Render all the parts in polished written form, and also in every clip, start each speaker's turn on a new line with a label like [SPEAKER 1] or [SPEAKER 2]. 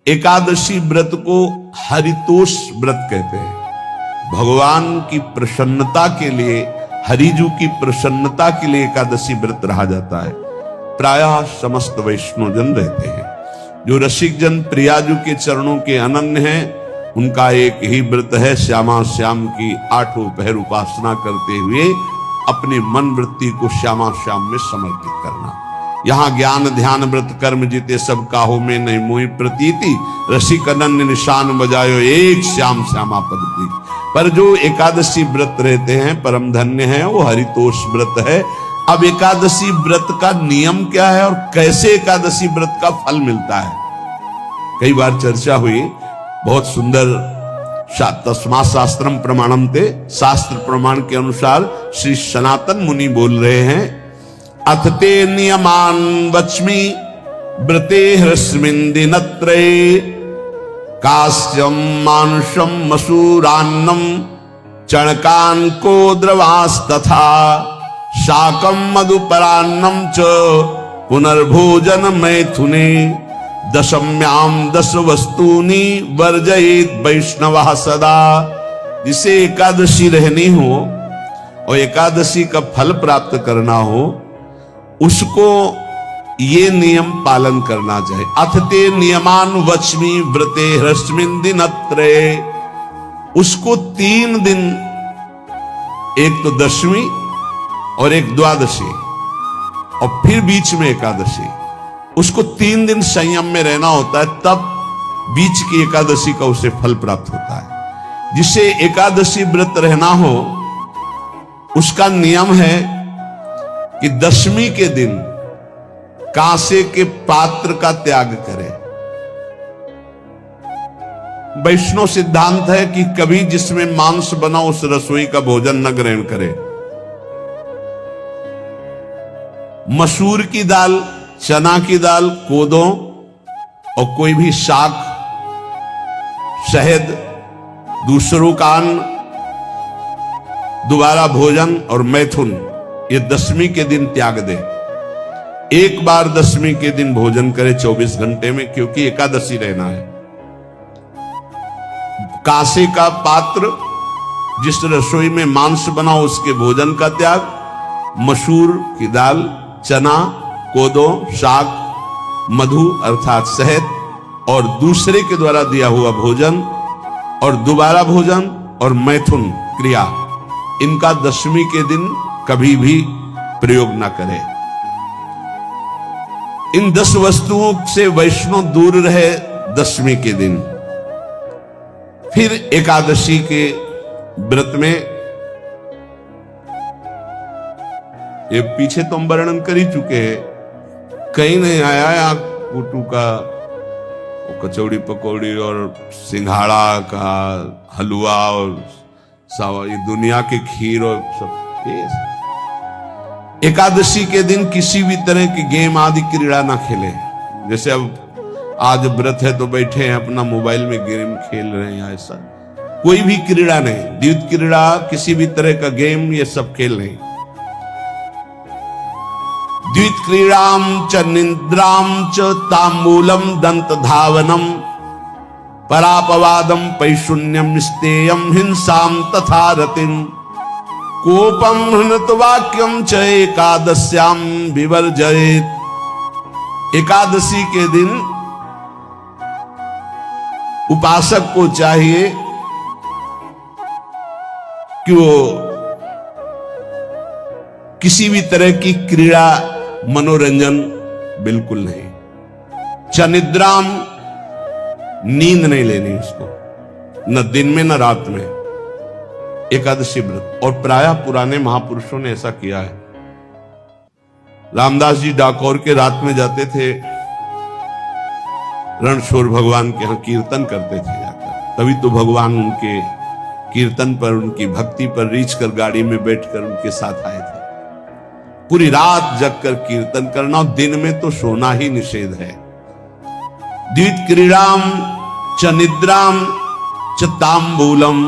[SPEAKER 1] एकादशी व्रत को हरितोष व्रत कहते हैं। भगवान की प्रसन्नता के लिए, हरिजू की प्रसन्नता के लिए एकादशी व्रत रहा जाता है। प्रायः समस्त वैष्णवजन रहते हैं। जो रसिक जन प्रियाजू के चरणों के अनन्य हैं, उनका एक ही व्रत है, श्यामा श्याम की 8 पहर उपासना करते हुए अपनी मन वृत्ति को श्यामा श्याम में समर्पित करना। यहाँ ज्ञान ध्यान व्रत कर्म जीते सब काहो में नहीं मोहि प्रतीति, रसिक अनन्य निशान बजायो एक श्याम श्यामा पद प्रीति। पर जो एकादशी व्रत रहते हैं परम धन्य है, वो हरितोष व्रत है। अब एकादशी व्रत का नियम क्या है और कैसे एकादशी व्रत का फल मिलता है, कई बार चर्चा हुई। बहुत सुंदर तस्मात् शास्त्रम प्रमाणम ते, शास्त्र प्रमाण के अनुसार श्री सनातन मुनि बोल रहे हैं, अथ ते नियमान वच्मि व्रते ह्रस्मिन् दिनत्रये, कास्यम मानुषम मसूरान्नम चणकान को द्रवास्तथा, शाकम मधुपरान्नम च पुनर्भोजन मैथुने, दशम्याम 10 वस्तूनि वर्जयेत वैष्णवः सदा। जिसे एकादशी रहनी हो और एकादशी का फल प्राप्त करना हो, उसको ये नियम पालन करना चाहिए। अथ ते नियमान वच्मि व्रते ह्रस्मिन् दिनत्रये, उसको 3 दिन, एक तो दशमी और एक द्वादशी और फिर बीच में एकादशी, उसको 3 दिन संयम में रहना होता है, तब बीच की एकादशी का उसे फल प्राप्त होता है। जिसे एकादशी व्रत रहना हो, उसका नियम है कि दशमी के दिन कांसे के पात्र का त्याग करे। वैष्णव सिद्धांत है कि कभी जिसमें मांस बना उस रसोई का भोजन न ग्रहण करे। मसूर की दाल, चना की दाल, कोदों और कोई भी शाक, शहद, दूसरों का अन्न, दोबारा भोजन और मैथुन, ये दशमी के दिन त्याग दे। एक बार दशमी के दिन भोजन करे 24 घंटे में, क्योंकि एकादशी रहना है। कांसे का पात्र, जिस रसोई में मांस बना उसके भोजन का त्याग, मसूर की दाल, चना, कोदो, शाक, मधु अर्थात शहद और दूसरे के द्वारा दिया हुआ भोजन और दोबारा भोजन और मैथुन क्रिया, इनका दशमी के दिन कभी भी प्रयोग न करें। इन 10 वस्तुओं से वैष्णव दूर रहे दशमी के दिन। फिर एकादशी के व्रत में, ये पीछे तो हम वर्णन कर ही चुके हैं, कहीं नहीं आया यहाँ कुटू का कचौड़ी पकौड़ी और सिंघाड़ा का हलवा और सावा, ये दुनिया के खीर और सब। एकादशी के दिन किसी भी तरह की गेम आदि क्रीड़ा ना खेले। जैसे अब आज व्रत है तो बैठे हैं अपना मोबाइल में गेम खेल रहे हैं, ऐसा कोई भी क्रीड़ा नहीं। द्वित क्रीड़ा, किसी भी तरह का गेम, ये सब खेल नहीं। द्वित क्रीड़ाम च निद्राम च तांबूलम दंत धावनम, परापवादम पैशून्यम स्तेयम हिंसाम तथा रतिम, कोपम हृतवाक्यम च एकादश्याम विवर्जयेत। एकादशी के दिन उपासक को चाहिए कि वो किसी भी तरह की क्रीड़ा, मनोरंजन बिल्कुल नहीं। चनिद्राम, नींद नहीं लेनी उसको, न दिन में न रात में। एकादशी व्रत, और प्रायः पुराने महापुरुषों ने ऐसा किया है। रामदास जी डाकोर के रात में जाते थे, रणछोड़ भगवान के यहां कीर्तन करते थे जाकर। तभी तो भगवान उनके कीर्तन पर, उनकी भक्ति पर रीझ कर गाड़ी में बैठकर उनके साथ आए थे। पूरी रात जगकर कीर्तन करना, और दिन में तो सोना ही निषेध है। द्वित क्रीड़ाम च निद्राम च तांबूलम,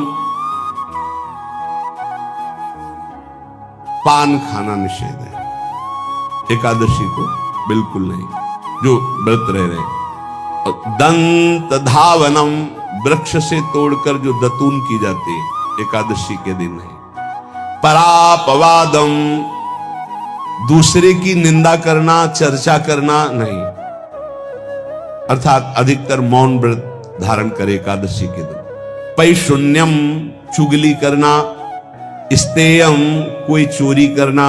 [SPEAKER 1] पान खाना निषेध है एकादशी को, बिल्कुल नहीं। जो व्रत रह रहे हैं दंत धावनम, वृक्ष से तोड़कर जो दतून की जाती है एकादशी के दिन है। परापवादम, दूसरे की निंदा करना, चर्चा करना नहीं, अर्थात अधिकतर मौन व्रत धारण करे एकादशी के दिन। पैशून्यम, चुगली करना। स्तेयम, कोई चोरी करना।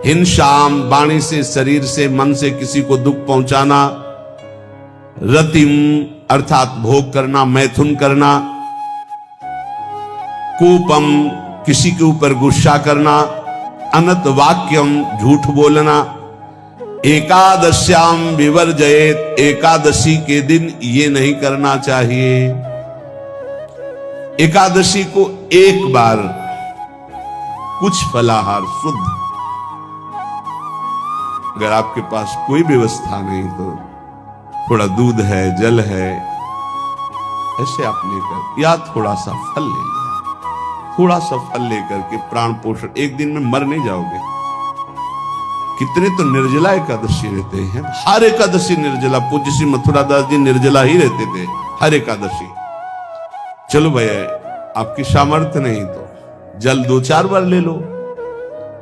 [SPEAKER 1] हिंसाम, वाणी से, शरीर से, मन से किसी को दुख पहुंचाना। रतिम, अर्थात भोग करना, मैथुन करना। कोपम, किसी के ऊपर गुस्सा करना। अनत वाक्यम, झूठ बोलना। एकादश्याम विवर्जयेत, एकादशी के दिन ये नहीं करना चाहिए। एकादशी को एक बार कुछ फलाहार शुद्ध, अगर आपके पास कोई व्यवस्था नहीं तो थोड़ा दूध है, जल है, ऐसे आप लेकर, या थोड़ा सा फल ले लिया, थोड़ा सा फल लेकर के प्राण पोषण, एक दिन में मर नहीं जाओगे। कितने तो निर्जला एकादशी रहते हैं, हर एकादशी निर्जला। पूज्य श्री मथुरा दास जी निर्जला ही रहते थे हर एकादशी। चलो भैया, आपकी सामर्थ्य नहीं तो जल 2-4 बार ले लो,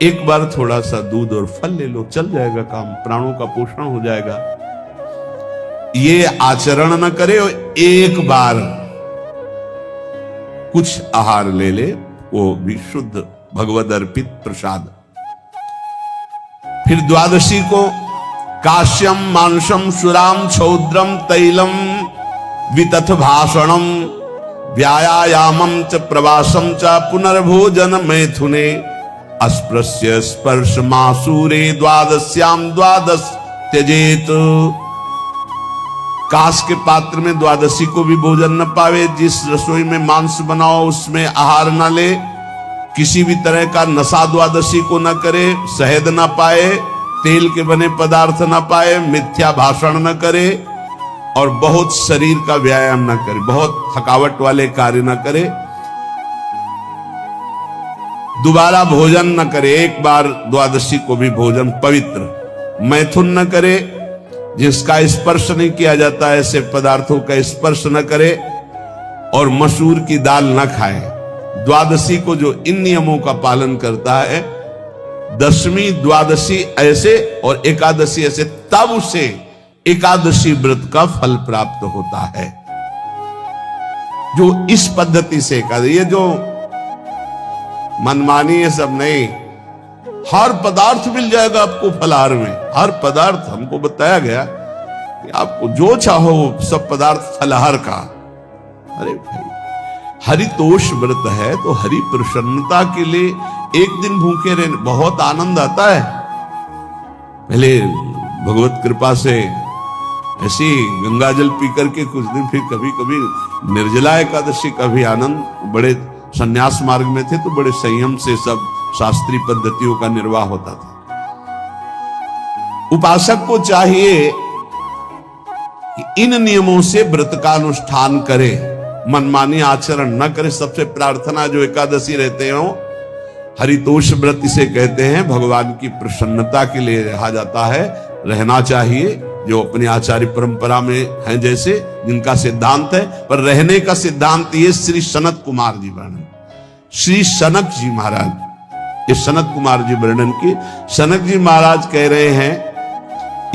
[SPEAKER 1] एक बार थोड़ा सा दूध और फल ले लो, चल जाएगा काम, प्राणों का पोषण हो जाएगा। ये आचरण न करे और एक बार कुछ आहार ले ले, वो भी शुद्ध भगवद अर्पित प्रसाद। फिर द्वादशी को काश्यम, मांसम, सुराम, छौद्रम, तैलम, वितथ भाषणम, व्यायामम च प्रवासम च पुनर्भोजन मैथुने, अस्पृश्य स्पर्श मासूरे, द्वादश्याम द्वादश त्यजेत। कांस के पात्र में द्वादशी को भी भोजन न पावे। जिस रसोई में मांस बनाओ उसमें आहार न ले। किसी भी तरह का नशा द्वादशी को न करे। शहद न पाए, तेल के बने पदार्थ न पाए, मिथ्या भाषण न करे और बहुत शरीर का व्यायाम न करे, बहुत थकावट वाले कार्य न करे। दोबारा भोजन न करे, एक बार द्वादशी को भी भोजन पवित्र। मैथुन न करे, जिसका स्पर्श नहीं किया जाता ऐसे पदार्थों का स्पर्श न करे, और मसूर की दाल न खाए। द्वादशी को जो इन नियमों का पालन करता है, दशमी द्वादशी ऐसे और एकादशी ऐसे, तब उसे एकादशी व्रत का फल प्राप्त होता है। जो इस पद्धति से एकादशी, ये जो मनमानी है सब नहीं, हर पदार्थ मिल जाएगा आपको फलाहार में। हर पदार्थ हमको बताया गया कि आपको जो चाहो सब पदार्थ फलाहार का। अरे भाई, हरितोष व्रत है तो हरि प्रसन्नता के लिए एक दिन भूखे रहने बहुत आनंद आता है। पहले भगवत कृपा से ऐसी गंगा जल पी करके कुछ दिन, फिर कभी कभी निर्जला एकादशी का भी आनंद। बड़े संन्यास मार्ग में थे तो बड़े संयम से सब शास्त्रीय पद्धतियों का निर्वाह होता था। उपासक को चाहिए कि इन नियमों से व्रत का अनुष्ठान करे, मनमानी आचरण न करे। सबसे प्रार्थना जो एकादशी रहते हो, हरितोष व्रत इसे कहते हैं, भगवान की प्रसन्नता के लिए रहा जाता है, रहना चाहिए। जो अपनी आचार्य परंपरा में हैं, जैसे जिनका सिद्धांत है, पर रहने का सिद्धांत ये श्री सनत कुमार जी वर्णन, श्री सनक जी महाराज, ये सनत कुमार जी वर्णन की। सनक जी महाराज कह रहे हैं,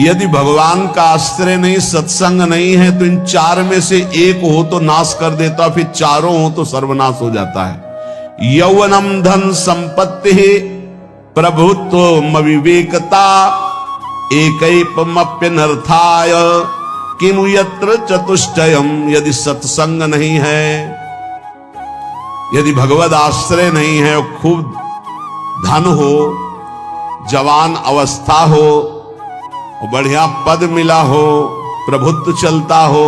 [SPEAKER 1] यदि भगवान का आश्रय नहीं, सत्संग नहीं है, तो इन 4 में से एक हो तो नाश कर देता, फिर चारों हो तो सर्वनाश हो जाता है। यौवनम धन संपत्ति, प्रभुत्व विवेकता, एकैपमप्यनर्थाय किमु यत्र चतुष्टयम। यदि सत्संग नहीं है, यदि भगवद आश्रय नहीं है, खूब धन हो, जवान अवस्था हो, बढ़िया पद मिला हो, प्रभुत्व चलता हो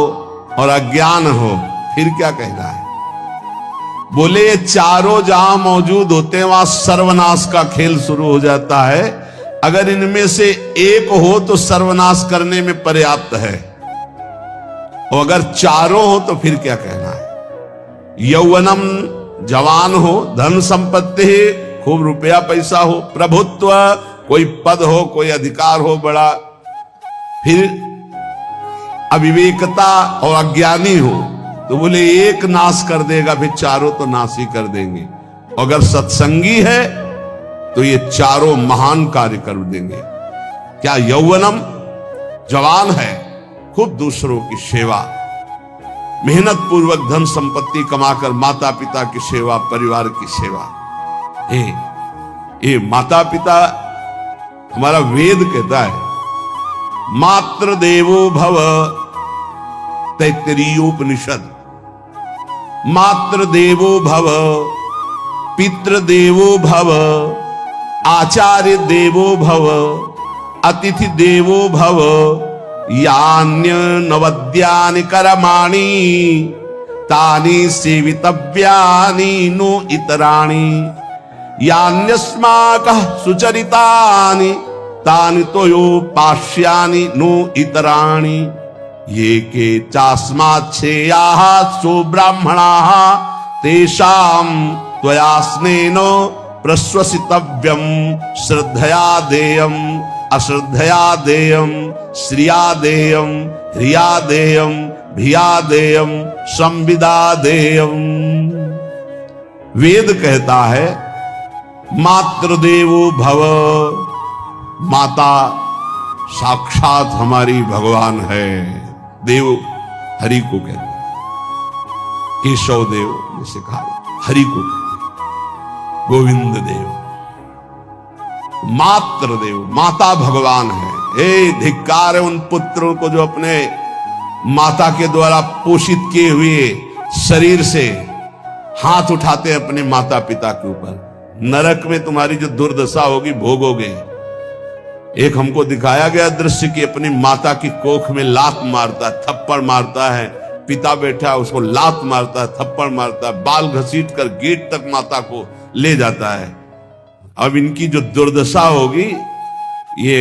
[SPEAKER 1] और अज्ञान हो, फिर क्या कहना है? बोले ये चारों जहां मौजूद होते हैं वहां सर्वनाश का खेल शुरू हो जाता है। अगर इनमें से एक हो तो सर्वनाश करने में पर्याप्त है, और अगर चारों हो तो फिर क्या कहना है? यौवनम, जवान हो, धन संपत्ति, खूब रुपया पैसा हो, प्रभुत्व, कोई पद हो, कोई अधिकार हो बड़ा, फिर अविवेकता और अज्ञानी हो तो बोले एक नाश कर देगा, फिर चारों तो नाश ही कर देंगे। अगर सत्संगी है तो ये चारों महान कार्य कर देंगे। क्या यौवनम, जवान है, खूब दूसरों की सेवा, मेहनत पूर्वक धन संपत्ति कमाकर माता पिता की सेवा, परिवार की सेवा। ये माता पिता, हमारा वेद कहता है मातृ देवो भव, तैत्तिरीयोपनिषद, मातृ देवो भव, पितृ देवो भव, आचार्य देवो भव, अतिथि देवो भव, यान्य नवद्यानि कर्माणि तानि सेवितव्यानि नो इतराणि, यान्यस्माकः सुचरितानि तानि तोयोपास्यानि नो इतराणि, ये के चास्माच्छेयाः सो ब्राह्मणाः तेषां त्वया स्नेन प्रश्वसितव्यं, श्रद्धया देयम् अश्रद्धया देयम्, श्रिया देयम् ह्रिया देयम् भिया देयम् संविदा देयम्। वेद कहता है मातृदेवो भव, माता साक्षात हमारी भगवान है। देव हरि को कहते हैं, केशव देव जैसे कहा, हरि को कहते हैं, गोविंद देव, मातृ देव, माता भगवान है। हे धिक्कार है उन पुत्रों को जो अपने माता के द्वारा पोषित किए हुए शरीर से हाथ उठाते हैं अपने माता पिता के ऊपर। नरक में तुम्हारी जो दुर्दशा होगी भोगोगे। एक हमको दिखाया गया दृश्य कि अपनी माता की कोख में लात मारता है, थप्पड़ मारता है, पिता बैठा है उसको लात मारता है, थप्पड़ मारता है, बाल घसीट कर गेट तक माता को ले जाता है। अब इनकी जो दुर्दशा होगी ये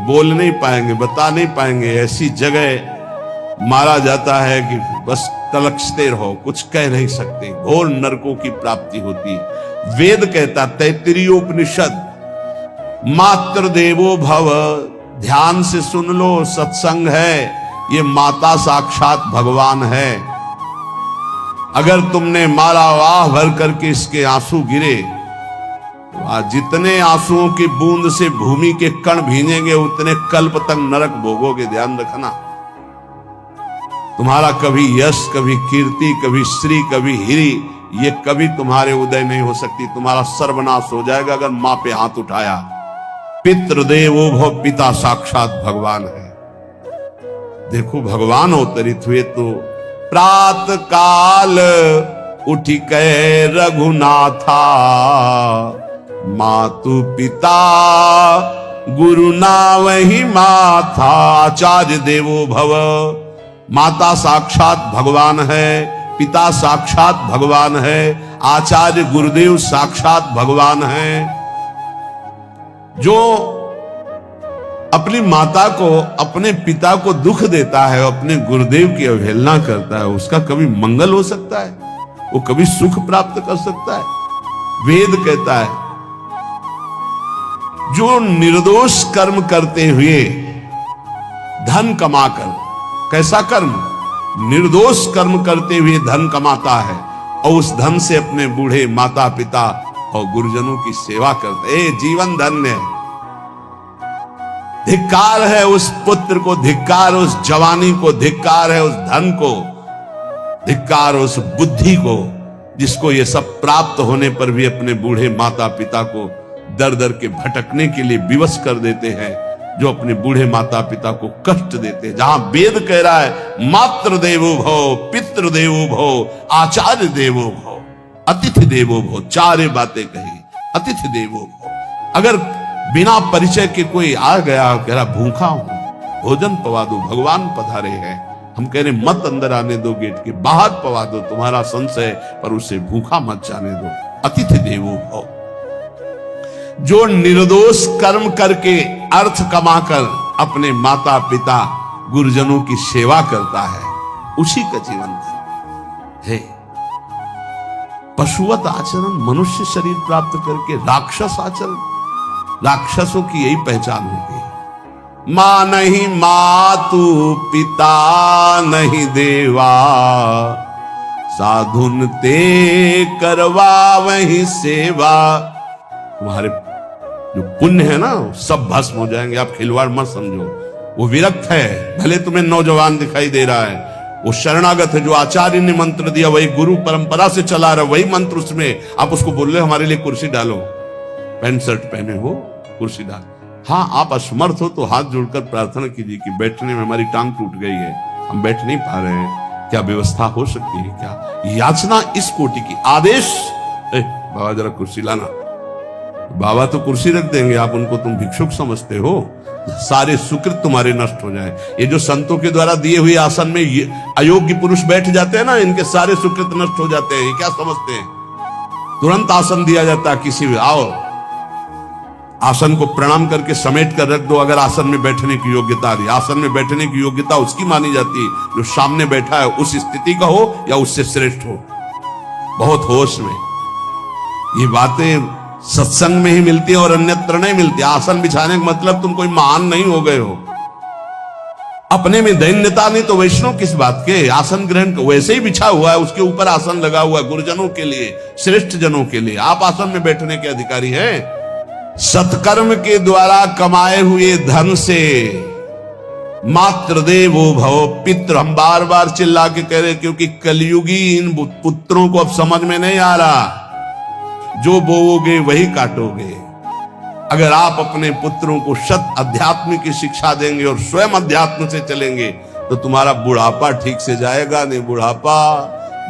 [SPEAKER 1] बोल नहीं पाएंगे, बता नहीं पाएंगे। ऐसी जगह मारा जाता है कि बस तलकते रहो, कुछ कह नहीं सकते, घोर नरकों की प्राप्ति होती। वेद कहता, तैत्तिरीयोपनिषद, मातृ देवो भव, ध्यान से सुन लो, सत्संग है, ये माता साक्षात भगवान है। अगर तुमने मारा वाह भर करके इसके आंसू गिरे, जितने आंसुओं की बूंद से भूमि के कण भींजेंगे उतने कल्प तक नरक भोगोगे। ध्यान रखना, तुम्हारा कभी यश, कभी कीर्ति, कभी श्री, कभी हिरी, ये कभी तुम्हारे उदय नहीं हो सकती। तुम्हारा सर्वनाश हो जाएगा अगर मां पे हाथ उठाया। पितृदेवो भव, पिता साक्षात भगवान है। देखो भगवान अवतरित हुए तो प्रात काल उठी कै रघुनाथा, मातु पिता गुरु नावहि माथा। आचार्य देवो भव, माता साक्षात भगवान है, पिता साक्षात भगवान है, आचार्य गुरुदेव साक्षात भगवान है। जो अपनी माता को, अपने पिता को दुख देता है, अपने गुरुदेव की अवहेलना करता है, उसका कभी मंगल हो सकता है? वो कभी सुख प्राप्त कर सकता है? वेद कहता है जो निर्दोष कर्म करते हुए धन कमाकर, कैसा कर्म? निर्दोष कर्म करते हुए धन कमाता है और उस धन से अपने बूढ़े माता पिता और गुरुजनों की सेवा करते, जीवन धन्य है। धिक्कार है उस पुत्र को, धिक्कार उस जवानी को, धिक्कार है उस धन को, धिक्कार उस बुद्धि को जिसको ये सब प्राप्त होने पर भी अपने बूढ़े माता पिता को दर दर के भटकने के लिए विवश कर देते हैं, जो अपने बूढ़े माता पिता को कष्ट देते हैं। जहां वेद कह रहा है मातृ देवो भव, पितृ देवो भव, आचार्य देवो भव, अतिथि देवो भव, चारे बातें कही। अतिथि देवो भव, अगर बिना परिचय के कोई आ गया, कह रहा भूखा हूं, भोजन पवा दो, भगवान पधारे हैं, हम कह रहे मत अंदर आने दो, गेट के बाहर पवा दो, तुम्हारा संशय, पर उसे भूखा मत जाने दो। अतिथि देवो भव, जो निर्दोष कर्म करके अर्थ कमाकर अपने माता पिता गुरुजनों की सेवा करता है, उसी का जीवन धन है। पशुवत आचरण, मनुष्य शरीर प्राप्त करके राक्षस आचरण, राक्षसों की यही पहचान होती है। मां नहीं मातु पिता नहीं देवा, साधुन ते करवा वही सेवा। तुम्हारे जो पुण्य है ना सब भस्म हो जाएंगे, आप खिलवाड़ मत समझो। वो विरक्त है, भले तुम्हें नौजवान दिखाई दे रहा है, वो शरणागत है। जो आचार्य ने मंत्र दिया वही गुरु परंपरा से चला रहा, वही मंत्र उसमें। आप उसको बोल रहे हमारे लिए कुर्सी डालो, पैंट शर्ट पहने हो कुर्सी डाल। हाँ, आप असमर्थ हो तो हाथ जोड़कर प्रार्थना कीजिए कि बैठने में हमारी टांग टूट गई है, हम बैठ नहीं पा रहे हैं, क्या व्यवस्था हो सकती है क्या? याचना इस कोटि की। आदेश, बाबा जरा कुर्सी लाना। बाबा तो कुर्सी रख देंगे, आप उनको तुम भिक्षुक समझते हो, सारे सुकृत तुम्हारे नष्ट हो जाए। ये जो संतों के द्वारा दिए हुए आसन में ये अयोग्य पुरुष बैठ जाते हैं ना, इनके सारे सुकृत नष्ट हो जाते हैं। ये क्या समझते हैं? तुरंत आसन दिया जाता है किसी भी, आओ आसन को प्रणाम करके समेट कर रख दो। अगर आसन में बैठने की योग्यता आ रही, आसन में बैठने की योग्यता उसकी मानी जाती है जो सामने बैठा है, उस स्थिति का हो या उससे श्रेष्ठ हो। बहुत होश में ये बातें सत्संग में ही मिलती है और अन्यत्र नहीं मिलती। आसन बिछाने का मतलब तुम कोई महान नहीं हो गए हो, अपने में दैन्यता नहीं तो वैष्णव किस बात के? आसन ग्रहण वैसे ही बिछा हुआ है, उसके ऊपर आसन लगा हुआ है गुरुजनों के लिए, श्रेष्ठ जनों के लिए। आप आसन में बैठने के अधिकारी हैं। सत्कर्म के द्वारा कमाए हुए धन से मात्र देवो भव पितृ, हम बार बार चिल्ला के कह रहे, क्योंकि कलयुगी इन पुत्रों को अब समझ में नहीं आ रहा। जो बोओगे वही काटोगे। अगर आप अपने पुत्रों को शत अध्यात्म की शिक्षा देंगे और स्वयं अध्यात्म से चलेंगे तो तुम्हारा बुढ़ापा ठीक से जाएगा नहीं। बुढ़ापा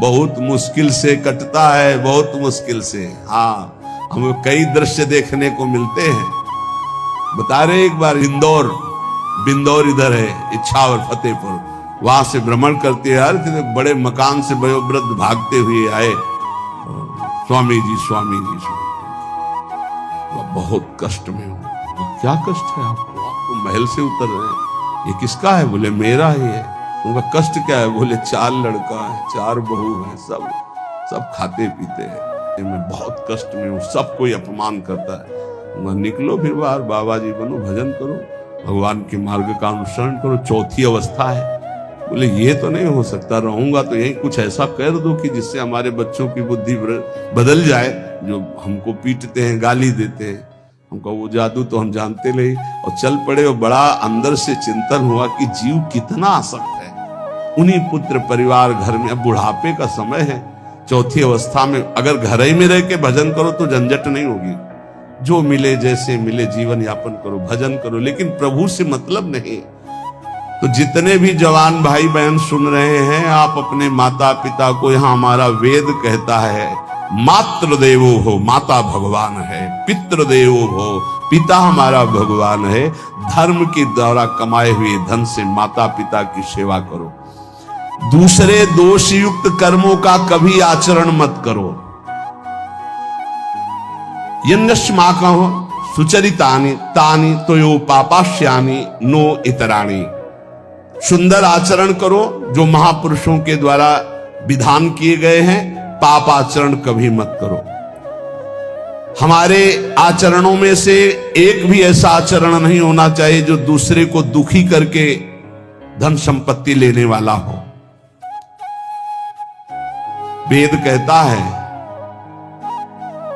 [SPEAKER 1] बहुत मुश्किल से कटता है, बहुत मुश्किल से। हाँ, हमें कई दृश्य देखने को मिलते हैं। बता रहे एक बार इंदौर, बिंदौर इधर है, इच्छावर फतेहपुर, वहां से भ्रमण करते यार, बड़े मकान से वयोवृद्ध भागते हुए आए, स्वामी जी स्वामी जी स्वामी। बहुत कष्ट में हूं। क्या कष्ट है आपको? आप तो महल से उतर रहे हैं। ये किसका है? बोले मेरा ही है। उनका कष्ट क्या है? बोले 4 लड़का है, 4 बहू है, सब खाते पीते हैं, मैं बहुत कष्ट में हूँ, सब कोई अपमान करता है। निकलो फिर बाहर, बाबा जी बनो, भजन करो, भगवान के मार्ग का अनुसरण करो। चौथी अवस्था है। बोले ये तो नहीं हो सकता, रहूंगा तो यही कुछ ऐसा कर दो कि जिससे हमारे बच्चों की बुद्धि बदल जाए, जो हमको पीटते हैं, गाली देते हैं। हमको वो जादू तो हम जानते नहीं, और चल पड़े। और बड़ा अंदर से चिंतन हुआ कि जीव कितना आसक्त है उन्हीं पुत्र परिवार घर में। अब बुढ़ापे का समय है, चौथी अवस्था में अगर घर ही में रह के भजन करो तो झंझट नहीं होगी। जो मिले जैसे मिले जीवन यापन करो, भजन करो, लेकिन प्रभु से मतलब नहीं। तो जितने भी जवान भाई बहन सुन रहे हैं, आप अपने माता पिता को, यहां हमारा वेद कहता है मातृ देवो हो, माता भगवान है, पितृ देवो हो, पिता हमारा भगवान है। धर्म के द्वारा कमाए हुए धन से माता पिता की सेवा करो। दूसरे दोष युक्त कर्मों का कभी आचरण मत करो। यन्नस्माकं सुचरितानि तानि तोयो पापाश्यानि नो इतराणि। सुंदर आचरण करो जो महापुरुषों के द्वारा विधान किए गए हैं, पाप आचरण कभी मत करो। हमारे आचरणों में से एक भी ऐसा आचरण नहीं होना चाहिए जो दूसरे को दुखी करके धन संपत्ति लेने वाला हो। वेद कहता है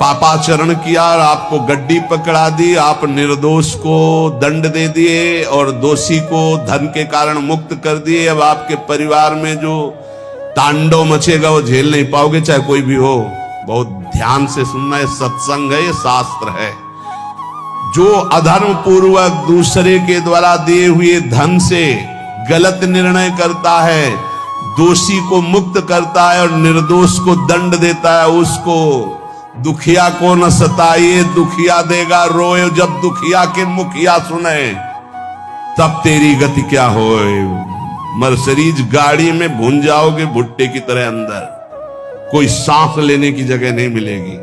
[SPEAKER 1] पापाचरण किया और आपको गड्डी पकड़ा दी, आप निर्दोष को दंड दे दिए और दोषी को धन के कारण मुक्त कर दिए। अब आपके परिवार में जो तांडव मचेगा वो झेल नहीं पाओगे, चाहे कोई भी हो। बहुत ध्यान से सुनना है, सत्संग है, ये शास्त्र है। जो अधर्म पूर्वक दूसरे के द्वारा दिए हुए धन से गलत निर्णय करता है, दोषी को मुक्त करता है और निर्दोष को दंड देता है, उसको दुखिया को न सताइए, दुखिया देगा रोए। जब दुखिया के मुखिया सुने तब तेरी गति क्या होए। मर्सिडीज गाड़ी में भून जाओगे भुट्टे की तरह अंदर, कोई सांस लेने की जगह नहीं मिलेगी।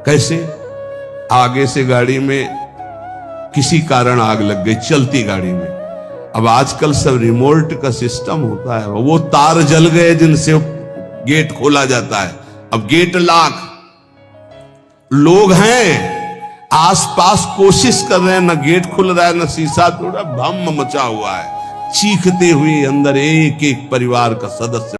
[SPEAKER 1] कैसे? आगे से गाड़ी में किसी कारण आग लग गई, चलती गाड़ी में। अब आजकल सब रिमोट का सिस्टम होता है, वो तार जल गए जिनसे गेट खोला जाता है। अब गेट लाख लोग हैं, आसपास कोशिश कर रहे हैं, न गेट खुल रहा है न शीशा तोड़ा, भम मचा हुआ है। चीखते हुए अंदर एक एक परिवार का सदस्य